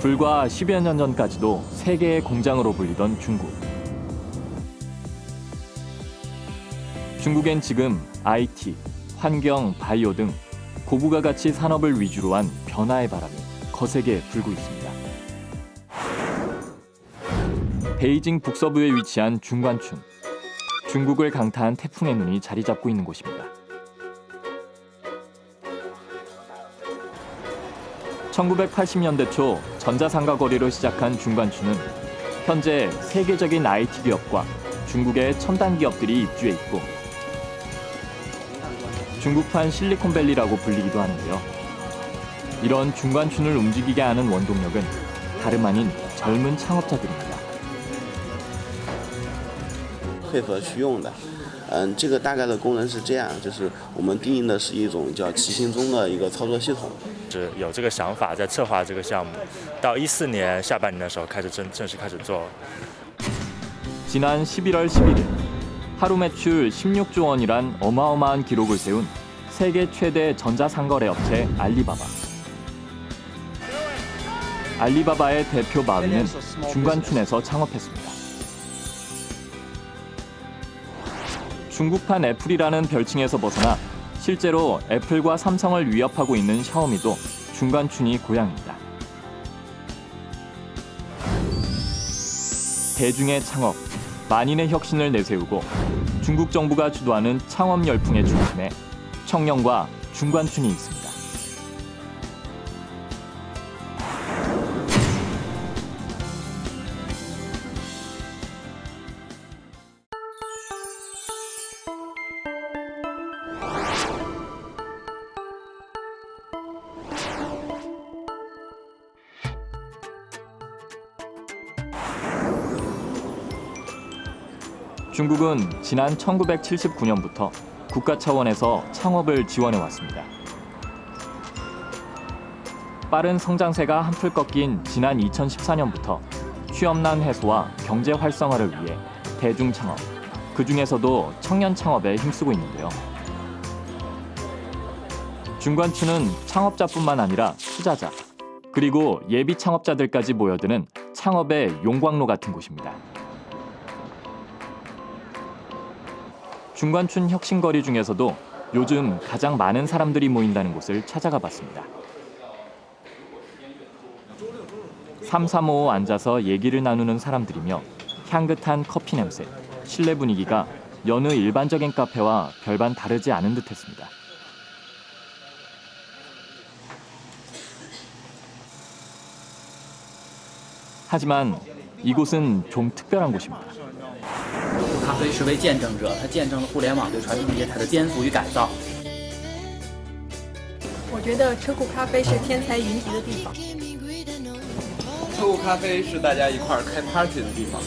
불과 10여 년 전까지도 세계의 공장으로 불리던 중국. 중국엔 지금 IT, 환경, 바이오 등 고부가 가치 산업을 위주로 한 변화의 바람이 거세게 불고 있습니다. 베이징 북서부에 위치한 중관춘. 중국을 강타한 태풍의 눈이 자리 잡고 있는 곳입니다. 1980년대 초 전자상가 거리로 시작한 중관춘은 현재 세계적인 IT 기업과 중국의 첨단 기업들이 입주해 있고 중국판 실리콘밸리라고 불리기도 하는데요. 이런 중관춘을 움직이게 하는 원동력은 다름 아닌 젊은 창업자들입니다. 配合去用的，这个大概的功能是这样，就是我们定义的是一种叫骑行中的一个操作系统。是有这个想法，在策划这个项目，到14年下半年的时候开始正式开始做。 지난 11월 11일 하루 매출 16조 원이란 어마어마한 기록을 세운 세계 최대 전자상거래 업체 알리바바. 알리바바의 대표 마윈은 중관춘에서 창업했습니다. 중국판 애플이라는 별칭에서 벗어나 실제로 애플과 삼성을 위협하고 있는 샤오미도 중관춘이 고향입니다. 대중의 창업, 만인의 혁신을 내세우고 중국 정부가 주도하는 창업 열풍의 중심에 청년과 중관춘이 있습니다. 중국은 지난 1979년부터 국가 차원에서 창업을 지원해 왔습니다. 빠른 성장세가 한풀 꺾인 지난 2014년부터 취업난 해소와 경제 활성화를 위해 대중 창업, 그중에서도 청년 창업에 힘쓰고 있는데요. 중관춘은 창업자뿐만 아니라 투자자, 그리고 예비 창업자들까지 모여드는 창업의 용광로 같은 곳입니다. 중관춘 혁신거리 중에서도 요즘 가장 많은 사람들이 모인다는 곳을 찾아가 봤습니다. 335 앉아서 얘기를 나누는 사람들이며 향긋한 커피 냄새, 실내 분위기가 여느 일반적인 카페와 별반 다르지 않은 듯했습니다. 하지만 이곳은 좀 특별한 곳입니다. 咖啡是位见证者，它见证了互联网对传统业态的颠覆与改造。我觉得车库咖啡是天才云集的地方。车库咖啡是大家一块儿开 party 的地方。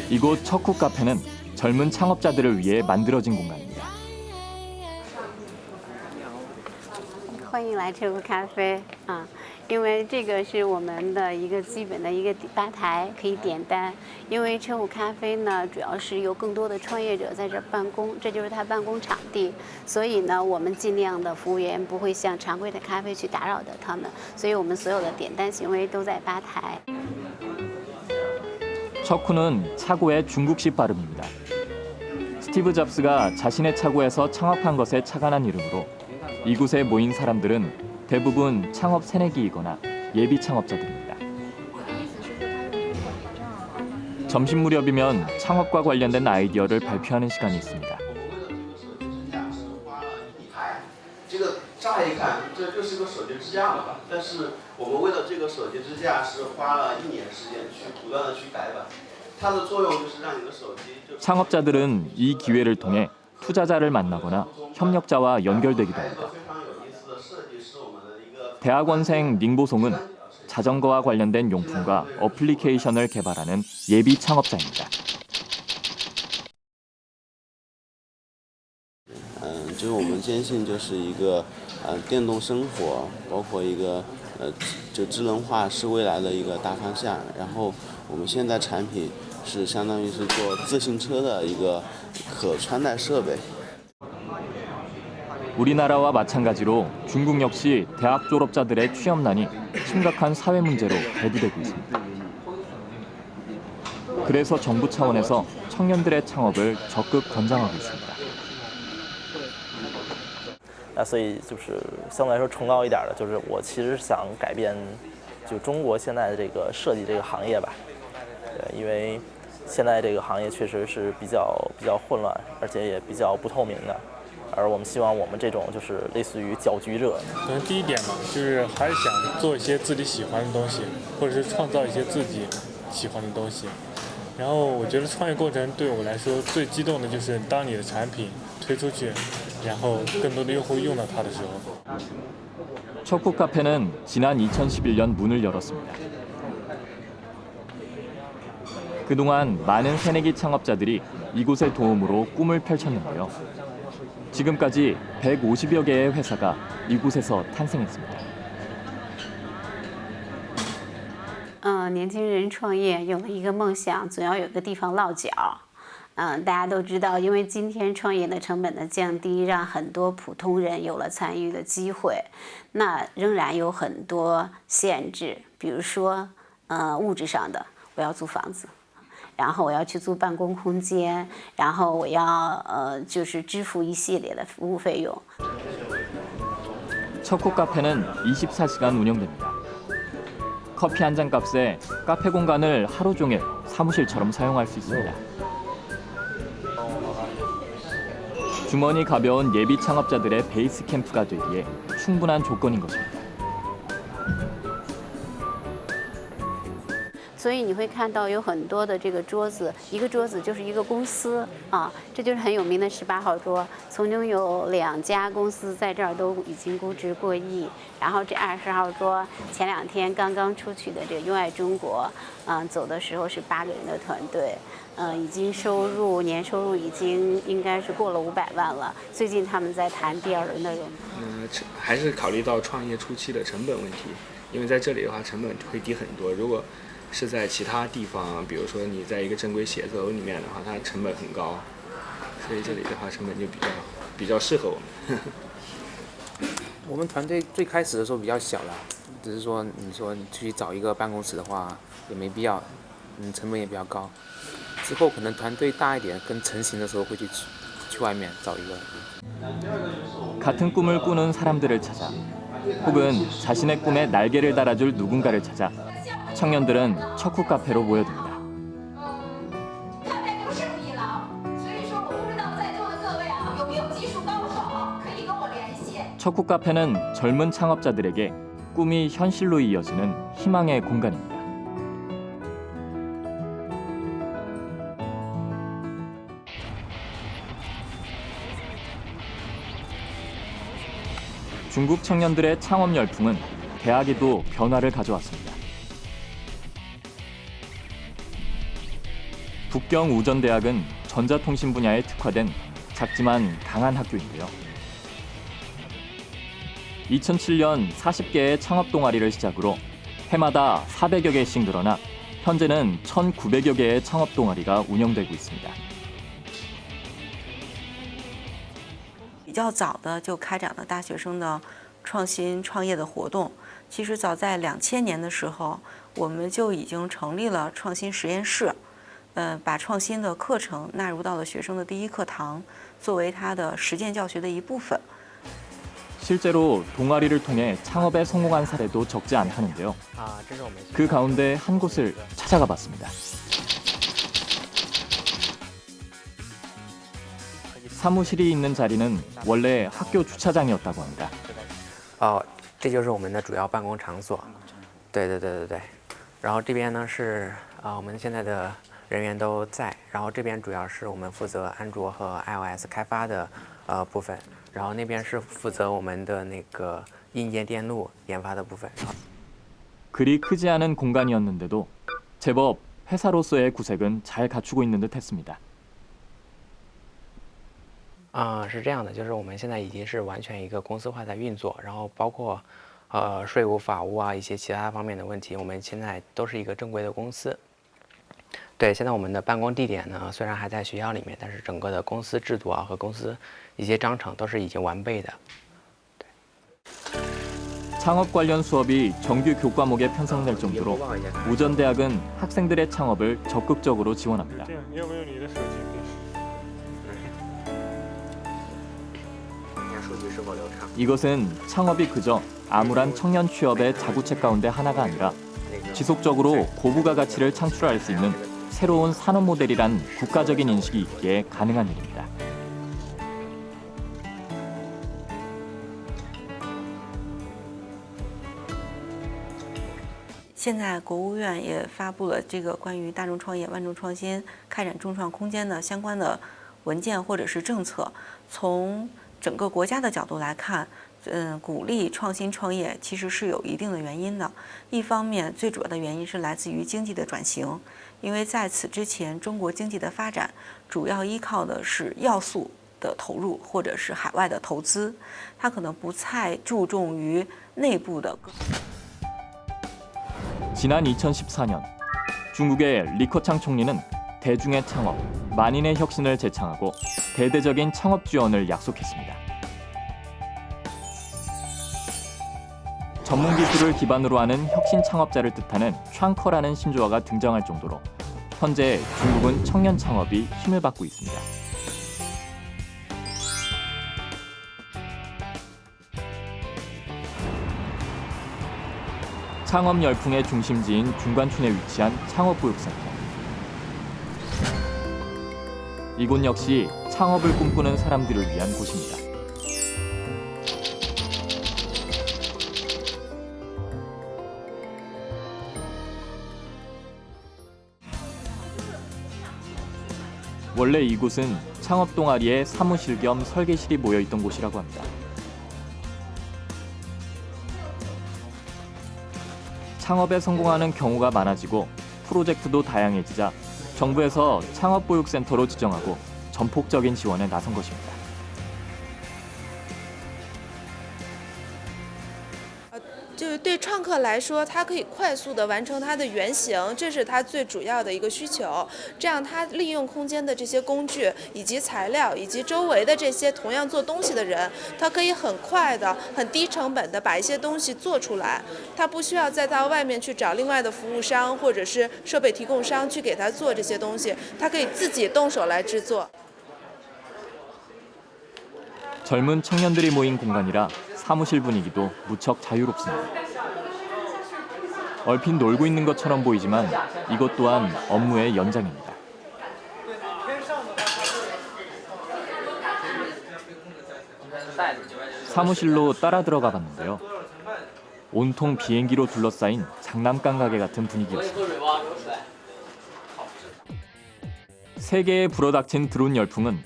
이곳 척쿡 카페는 젊은 창업자들을 위해 만들어진 공간입니다. 欢迎来车库咖啡啊！因为这个是我们的一个基本的一个吧台，可以点单。因为车库咖啡呢，主要是有更多的创业者在这办公，这就是他办公场地。所以呢，我们尽量的服务员不会像常规的咖啡去打扰到他们，所以我们所有的点单行为都在吧台。 척쿠는 차고의 중국식 발음입니다. 스티브 잡스가 자신의 차고에서 창업한 것에 착안한 이름으로 이곳에 모인 사람들은 대부분 창업 새내기이거나 예비 창업자들입니다. 점심 무렵이면 창업과 관련된 아이디어를 발표하는 시간이 있습니다. 这个乍一看，这就是个手机支架了吧？但是我们为了这个手机支架是花了1年时间去不断的去改版。它的作用就是让你的手机。 창업자들은 이 기회를 통해 투자자를 만나거나 협력자와 연결되기도 합니다. 대학원생 닝보송은 자전거와 관련된 용품과 어플리케이션을 개발하는 예비 창업자입니다. 就是我们坚信就是一个电动生活，包括一个就智能化是未来的一个大方向。然后我们现在产品是相当于是做自行车的一个可穿戴设备。 우리나라와 마찬가지로 중국 역시 대학 졸업자들의 취업난이 심각한 사회 문제로 대두되고 있습니다. 그래서 정부 차원에서 청년들의 창업을 적극 권장하고 있습니다. 所以就是相对来说崇高一点的，就是我其实想改变，就中国现在的这个设计这个行业吧，对，因为现在这个行业确实是比较混乱，而且也比较不透明的，而我们希望我们这种就是类似于搅局者。可能第一点嘛，就是还是想做一些自己喜欢的东西，或者是创造一些自己喜欢的东西。然后我觉得创业过程对我来说最激动的就是当你的产品推出去，然后更多的用户用到它的时候。 척국 카페는 지난 2011년 문을 열었습니다. 그동안 많은 새내기 창업자들이 이곳의 도움으로 꿈을 펼쳤는데요. 지금까지 150여 개의 회사가 이곳에서 탄생했습니다. 年轻人创业有了一个梦想，总要有个地方落脚。大家都知道，因为今天创业的成本的降低，让很多普通人有了参与的机会。那仍然有很多限制，比如说物质上的，我要租房子，然后我要去租办公空间，然后我要就是支付一系列的服务费用。 척국 카페는 24시간 운영됩니다. 커피 한 잔 값에 카페 공간을 하루 종일 사무실처럼 사용할 수 있습니다. 주머니 가벼운 예비 창업자들의 베이스 캠프가 되기에 충분한 조건인 것입니다. 所以你会看到有很多的这个桌子，一个桌子就是一个公司啊，这就是很有名的18号桌。曾经有2家公司在这儿都已经估值过亿，然后这20号桌前2天刚刚出去的这个优爱中国，走的时候是8个人的团队，已经年收入已经应该是过了500万了。最近他们在谈第2轮的融资。还是考虑到创业初期的成本问题，因为在这里的话成本会低很多。如果是在其他地方，比如说你在一个正规写字楼里面的话，它成本很高，所以这里的话成本就比较适合我们。我们团队最开始的时候比较小了，只是说你说你去找一个办公室的话也没必要，成本也比较高。之后可能团队大一点，更成型的时候会去外面找一个。 같은 꿈을 꾸는 사람들을 찾아 혹은 자신의 꿈에 날개를 달아줄 누군가를 찾아 청년들은 척국 카페로 모여듭니다. 척국 카페는 젊은 창업자들에게 꿈이 현실로 이어지는 희망의 공간입니다. 중국 청년들의 창업 열풍은 대학에도 변화를 가져왔습니다. 북경우전대학은 전자통신 분야에 특화된 작지만 강한 학교인데요. 2007년 40개의 창업 동아리를 시작으로 해마다 400여 개씩 늘어나 현재는 1,900여 개의 창업 동아리가 운영되고 있습니다. 比较早的就开展了大学生的创新创业的活动。其实早在2000年的时候，我们就已经成立了创新实验室，把创新的课程纳入到了学生的第一课堂，作为他的实践教学的一部分。 실제로 동아리를 통해 창업에 성공한 사례도 적지 않다는데요. 그 가운데 한 곳을 찾아가 봤습니다. 사무실이 있는 자리는 원래 학교 주차장이었다고 합니다. 这就是我们的主要办公场所。对。然后这边呢是我们现在的人员都在，然后这边主要是我们负责安卓和 iOS 开发的部分，然后那边是负责我们的那个硬件电路研发的部分。 그리 크지 않은 공간이었는데도 제법 회사로서의 구색은 잘 갖추고 있는 듯했습니다. 是这样的，就是我们现在已经是完全一个公司化在运作，然后包括税务、法务啊一些其他方面的问题，我们现在都是一个正规的公司。对，现在我们的办公地点呢，虽然还在学校里面，但是整个的公司制度啊和公司一些章程都是已经完备的。 창업 관련 수업이 정규 교과목에 편성될 정도로 우전대학은 학생들의 창업을 적극적으로 지원합니다. 이것은 창업이 그저 암울한 청년 취업의 자구책 가운데 하나가 아니라 지속적으로 고부가 가치를 창출할 수 있는 새로운 산업 모델이란 국가적인 인식이 있기에 가능한 일입니다. 现在国务院也发布了这个关于大众创业、万众创新、开展中创空间的相关的文件或者是政策。从整个国家的角度来看，鼓励创新创业其实是有一定的原因的。一方面，最主要的原因是来自于经济的转型，因为在此之前，中国经济的发展主要依靠的是要素的投入或者是海外的投资，它可能不太注重于内部的。 지난 2014년 중국의 리커창 총리는 대중의 창업, 만인의 혁신을 제창하고 대대적인 창업 지원을 약속했습니다. 전문 기술을 기반으로 하는 혁신 창업자를 뜻하는 창커라는 신조어가 등장할 정도로 현재 중국은 청년 창업이 힘을 받고 있습니다. 창업 열풍의 중심지인 중관촌에 위치한 창업보육센터. 이곳 역시 창업을 꿈꾸는 사람들을 위한 곳입니다. 원래 이곳은 창업 동아리의 사무실 겸 설계실이 모여있던 곳이라고 합니다. 창업에 성공하는 경우가 많아지고 프로젝트도 다양해지자 정부에서 창업보육센터로 지정하고 전폭적인 지원에 나선 것입니다. 就是对创客来说，它可以快速地完成它的原型，这是它最主要的一个需求。这样，它利用空间的这些工具以及材料，以及周围的这些同样做东西的人，它可以很快的、很低成本的把一些东西做出来。它不需要再到外面去找另外的服务商或者是设备提供商去给它做这些东西，它可以自己动手来制作。 젊은 청년들이 모인 공간이라 사무실 분위기도 무척 자유롭습니다. 얼핏 놀고 있는 것처럼 보이지만 이것 또한 업무의 연장입니다. 사무실로 따라 들어가 봤는데요. 온통 비행기로 둘러싸인 장난감 가게 같은 분위기였습니다. 세계에 불어닥친 드론 열풍은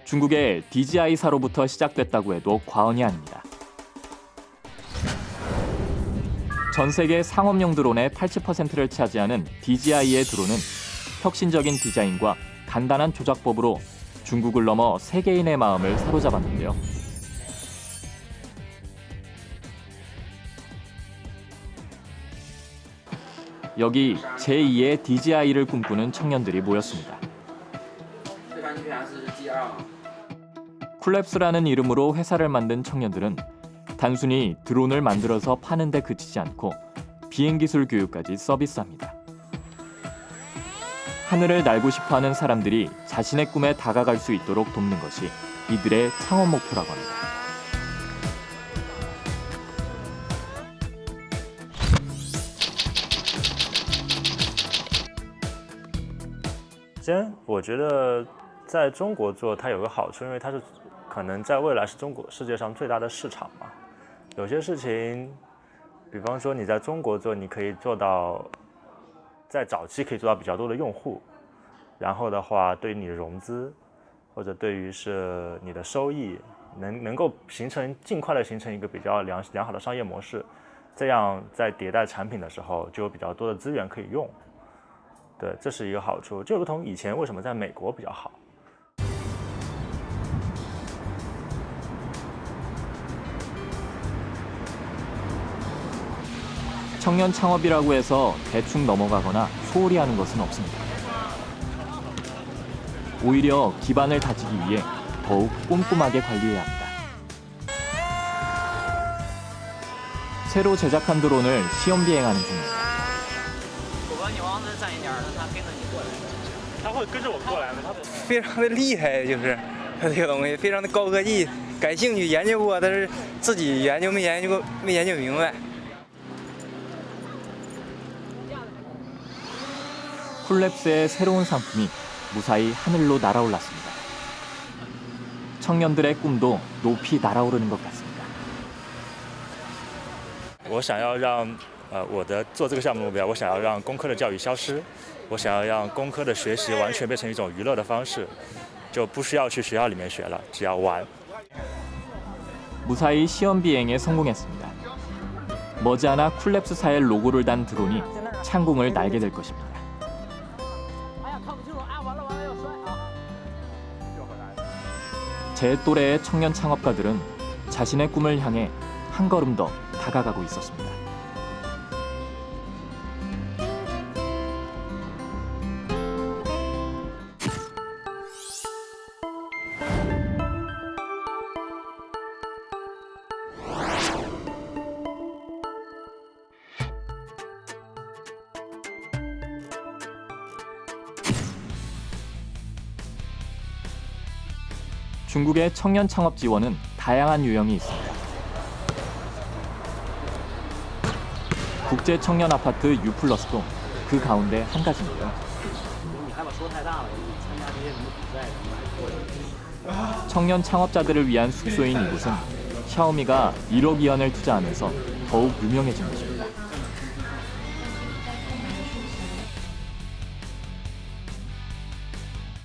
중국의 DJI사로부터 시작됐다고 해도 과언이 아닙니다. 전 세계 상업용 드론의 80%를 차지하는 DJI의 드론은 혁신적인 디자인과 간단한 조작법으로 중국을 넘어 세계인의 마음을 사로잡았는데요. 여기 제2의 DJI를 꿈꾸는 청년들이 모였습니다. 쿨랩스라는 이름으로 회사를 만든 청년들은 단순히 드론을 만들어서 파는 데 그치지 않고 비행기술 교육까지 서비스합니다. 하늘을 날고 싶어하는 사람들이 자신의 꿈에 다가갈 수 있도록 돕는 것이 이들의 창업 목표라고 합니다. 我觉得在中国做它有个好处，因为它是可能在未来是中国世界上最大的市场嘛。有些事情，比方说你在中国做，你可以做到在早期可以做到比较多的用户，然后的话，对于你的融资或者对于是你的收益，能够尽快的形成一个比较良好的商业模式，这样在迭代产品的时候就有比较多的资源可以用。对，这是一个好处，就如同以前为什么在美国比较好。 청년 창업이라고 해서 대충 넘어가거나 소홀히 하는 것은 없습니다. 오히려 기반을 다지기 위해 더욱 꼼꼼하게 관리해야 합니다. 새로 제작한 드론을 시험 비행하는 중입니다. 他会跟着我过来吗？非常的厉害，就是它这个东西非常的高科技，感兴趣研究过，但是自己研究没研究明白。 쿨랩스의 새로운 상품이 무사히 하늘로 날아올랐습니다. 청년들의 꿈도 높이 날아오르는 것 같습니다. 我想要让我的做这个项目目标，我想要让工科的教育消失，我想要让工科的学习完全变成一种娱乐的方式，就不需要去学校里面学了，只要玩。 무사히 시험 비행에 성공했습니다. 머지않아 쿨랩스사의 로고를 단 드론이 창공을 날게 될 것입니다. 제 또래의 청년 창업가들은 자신의 꿈을 향해 한 걸음 더 다가가고 있었습니다. 중국의 청년 창업 지원은 다양한 유형이 있습니다. 국제 청년 아파트 U+도 그 가운데 한 가지인데요. 청년 창업자들을 위한 숙소인 이곳은 샤오미가 1억 위안을 투자하면서 더욱 유명해진 곳입니다.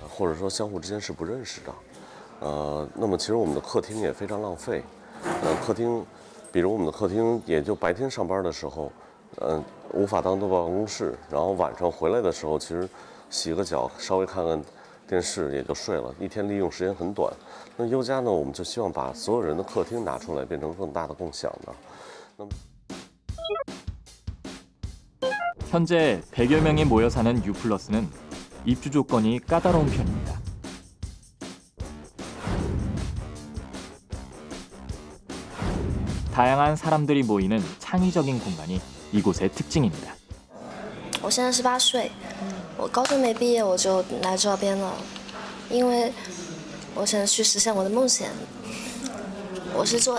或者说相互之间是不认识的。那么其实我们的客厅也非常浪费。客厅，比如我们的客厅，也就白天上班的时候，无法当做办公室，然后晚上回来的时候，其实洗个脚，稍微看看电视也就睡了，一天利用时间很短。那优家呢，我们就希望把所有人的客厅拿出来，变成更大的共享的。那么 현재 100여 명이 모여 사는 U+는 입주 조건이 까다로운 편입니다. 다양한 사람들이 모이는 창의적인 공간이 이곳의 특징입니다. 我现在18岁，我高中没毕业我就来这边了，因为我想去实现我的梦想。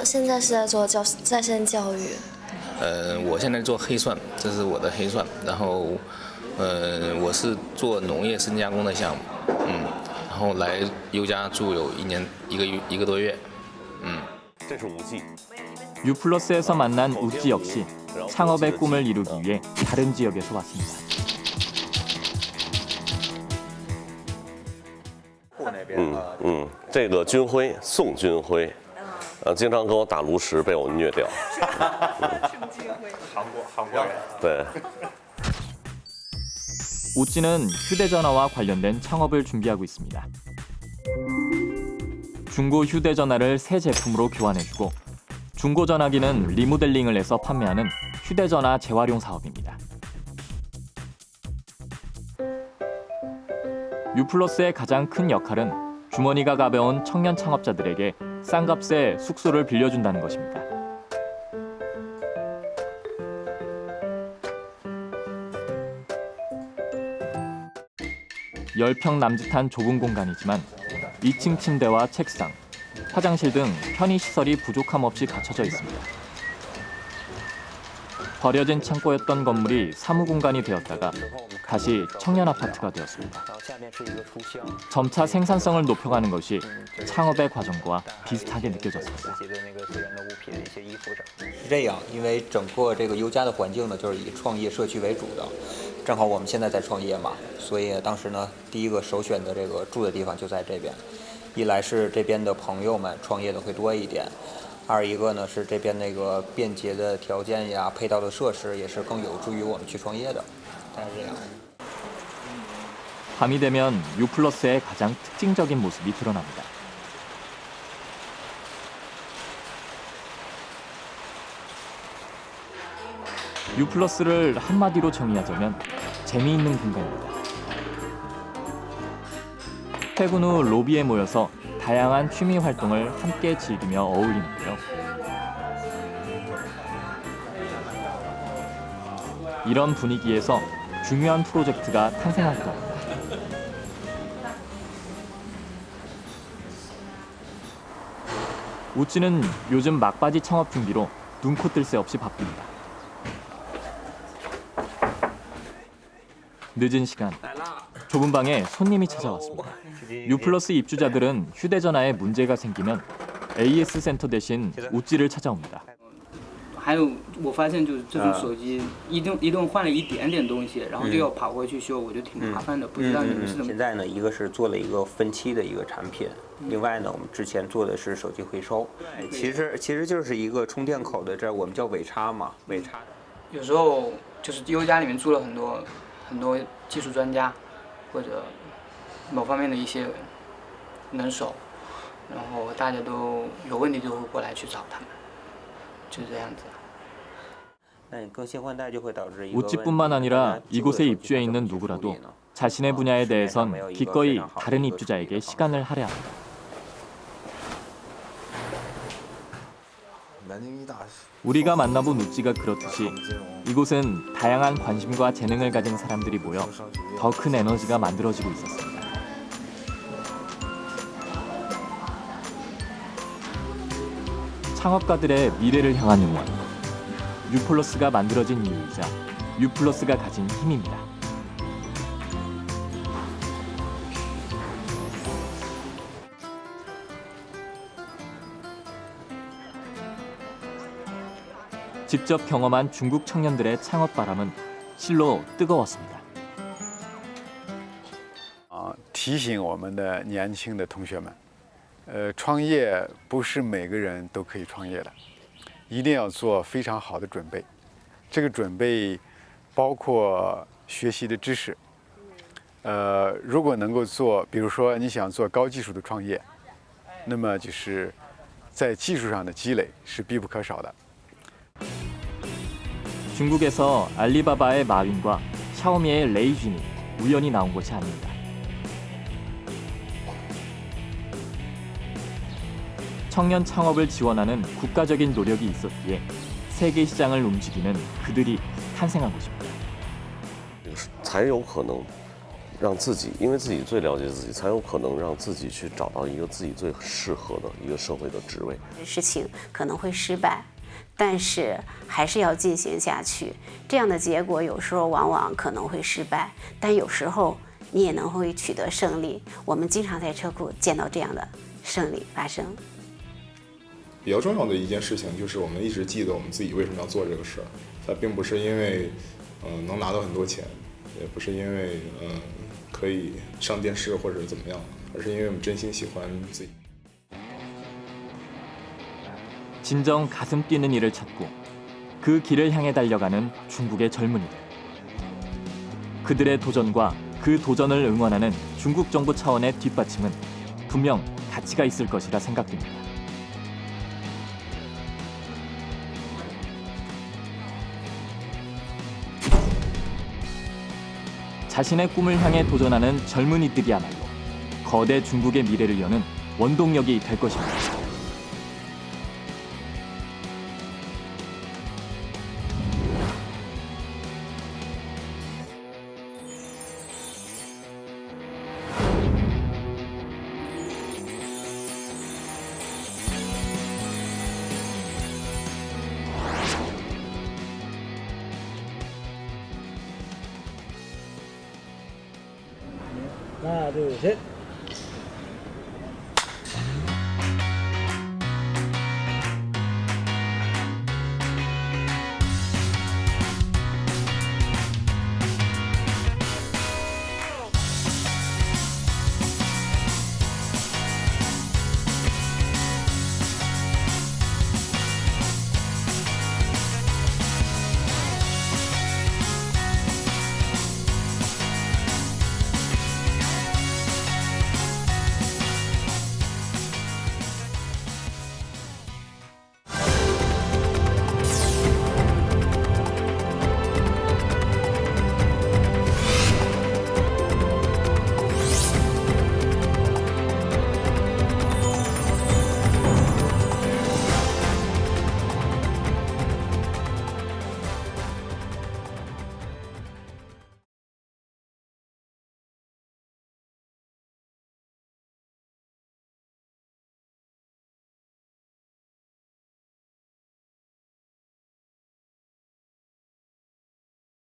现在是在做在线教育。我现在做黑蒜，这是我的黑蒜，然后我是做农业深加工的项目，然后来优家住有一个多月，这是无忌。 U+에서 만난 우찌 역시 창업의 꿈을 이루기 위해 다른 지역에서 왔습니다. 这个军徽宋军徽，经常跟我打炉石，被我虐掉。韩国人。对。 우찌는 휴대전화와 관련된 창업을 준비하고 있습니다. 중고 휴대전화를 새 제품으로 교환해주고 중고전화기는 리모델링을 해서 판매하는 휴대전화 재활용 사업입니다. U+의 가장 큰 역할은 주머니가 가벼운 청년 창업자들에게 싼 값에 숙소를 빌려준다는 것입니다. (10평) 남짓한 좁은 공간이지만 2층 침대와 책상, 화장실 등 편의시설이 부족함 없이 갖춰져 있습니다. 버려진 창고였던 건물이 사무공간이 되었다가 다시 청년 아파트가 되었습니다. 점차 생산성을 높여가는 것이 창업의 과정과 비슷하게 느껴졌습니다. 是这样，因为整个这个优家的环境呢，就是以创业社区为主的。正好我们现在在创业嘛，所以当时呢，第一个首选的这个住的地方就在这边。一来是这边的朋友们创业的会多一点，二一个呢是这边那个便捷的条件呀、配套的设施也是更有助于我们去创业的。大概是这样。 밤이 되면 U+의 가장 특징적인 모습이 드러납니다. U+를 한마디로 정의하자면 재미있는 공간입니다. 퇴근 후 로비에 모여서 다양한 취미 활동을 함께 즐기며 어울리는데요. 이런 분위기에서 중요한 프로젝트가 탄생하기도 합니다. 우찌는 요즘 막바지 창업 준비로 눈코 뜰 새 없이 바쁩니다. 늦은 시간, 좁은 방에 손님이 찾아왔습니다. U+ 입주자들은 휴대전화에 문제가 생기면 AS 센터 대신 우찌를 찾아옵니다. 还有，我发现就是这种手机一顿换了一点点东西，然后就要跑回去修，我觉得挺麻烦的。不知道你们是怎么？现在呢，一个是做了一个分期的一个产品，另外呢，我们之前做的是手机回收。其实就是一个充电口的，这我们叫尾插嘛，尾插。有时候就是优家里面住了很多技术专家，或者某方面的一些能手，然后大家都有问题就会过来去找他们，就是这样子。 우찌뿐만 아니라 이곳에 입주해 있는 누구라도 자신의 분야에 대해선 기꺼이 다른 입주자에게 시간을 할애합니다. 우리가 만나본 우찌가 그렇듯이 이곳은 다양한 관심과 재능을 가진 사람들이 모여 더 큰 에너지가 만들어지고 있었습니다. 창업가들의 미래를 향한 응원. U+가 만들어진 이유이자 U+가 가진 힘입니다. 직접 경험한 중국 청년들의 창업 바람은 실로 뜨거웠습니다. 提醒我们的年轻的同学们，创业不是每个人都可以创业的。 一定要做非常好的准备，这个准备包括学习的知识。如果能够做，比如说你想做高技术的创业，那么就是在技术上的积累是必不可少的。 중국에서 알리바바의 마윈과 샤오미의 레이쥔이 우연히 나온 것이 아닙니다. 청년 창업을 지원하는 국가적인 노력이 있었기에 세계 시장을 움직이는 그들이 탄생한 것입니다. 才有可能让自己，因为自己最了解自己，才有可能让自己去找到一个自己最适合的一个社会的职位。事情可能会失败，但是还是要进行下去。这样的结果有时候往往可能会失败，但有时候你也能会取得胜利。我们经常在车库见到这样的胜利发生。 比较重要的一件事情就是我们一直记得我们自己为什么要做这个事儿，它并不是因为能拿到很多钱，也不是因为可以上电视或者怎么样，而是因为我们真心喜欢自己。 진정 가슴 뛰는 일을 찾고 그 길을 향해 달려가는 중국의 젊은이들. 그들의 도전과 그 도전을 응원하는 중국 정부 차원의 뒷받침은 분명 가치가 있을 것이라 생각됩니다. 자신의 꿈을 향해 도전하는 젊은이들이야말로 거대 중국의 미래를 여는 원동력이 될 것입니다. 하나, 둘, 셋.